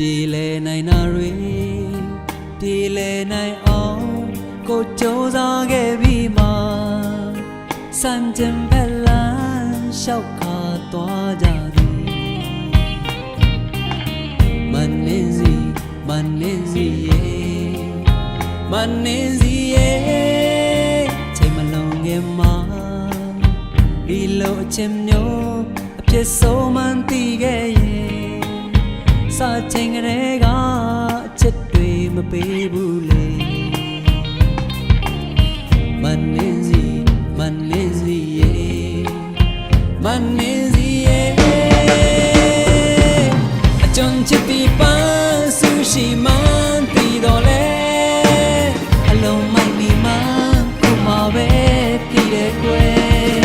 ပြေလဲနိုင်တာတွေပြေလဲနိုင်အောင်ကိုကြိုးစားခဲ့ပြီးမှစံကျင်ဖက်လန်းလျှောက်ခါသွားကြသည်မနေစီရဲ့ချိန်မလုံးခင်မှာဒီလိုအချင်းမျိုးအဖြစ်ဆုံးမှန်သိခဲ့ရဲ့စာချိန်ကလေးကအချစ်တွေမပေးဘူးလေမနေစီရဲ့အကျွမ်းချစ်ပြီးပန်းဆူရှိမှန်းသိတော့လေအလုံးမိုက်ပြီးမှခုမှပဲပြည်တဲ့ကွယ်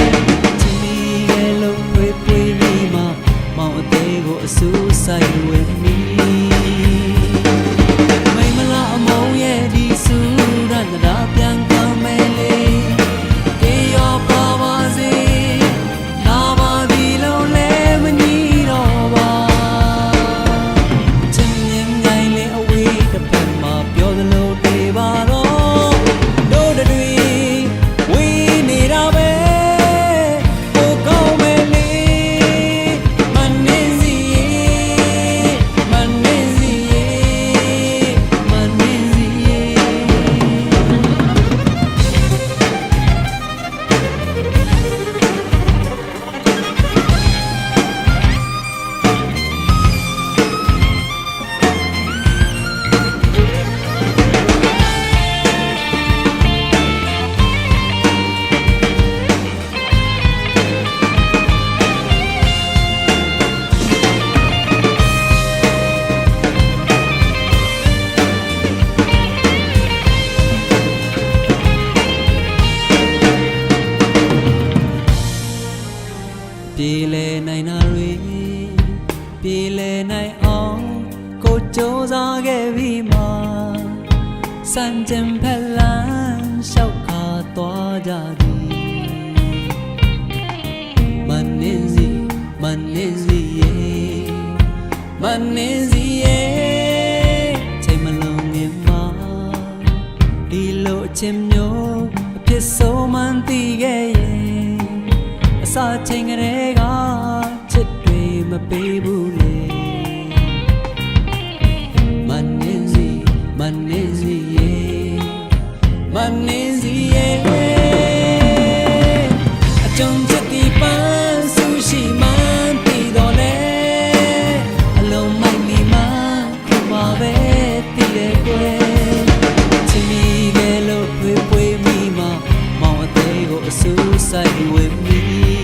ချီရဲ့လုံးပွေပြီးမှမောင်အသေးကိုအဆူဆိုင်ဝင်မိမိမလားအမုံရဲ့ဒီဆူရန်တာပြန်ကောင်းမယ်လေကေရောပါပါစေနာပါဒီလုံးလဲမညီတော့ပါချင်ရင်ငိုင်းလေအဝေးတစ်ဖက်မှာပြောသလိုတေးပါတော့တို့တွေဝေးနေတာပဲကိုကောင်းမယ်လေမနေစီပြေလဲနိုင်တာတွေပြေလဲနိုင်အောင်ကိုကြိုးစားခဲ့ပြီးမှစံကျင်ဖက်လန်းလျှောက်ခါသွားကြသည်မနေစီရဲ့ချိန်မလုံးခင်မှာဒီလိုအချင်းမျိုးအဖြစ်ဆုံးမှန်းသိခဲ့ရဲ့အစာချိန်ကလေးကချစ်တွေမပေးဘူးလေမနေစီရဲ့အကြုံချက်ဒီပန်းဆူရှိမှန်းပြီးတော့လေအလုံးမိုက်မိမှခုမှပဲတည်တဲ့ကွယ်ချီကဲလို့ဖွေးမိမှမောင်အသေးကိုအဆူဆိုင်ဝင်မိ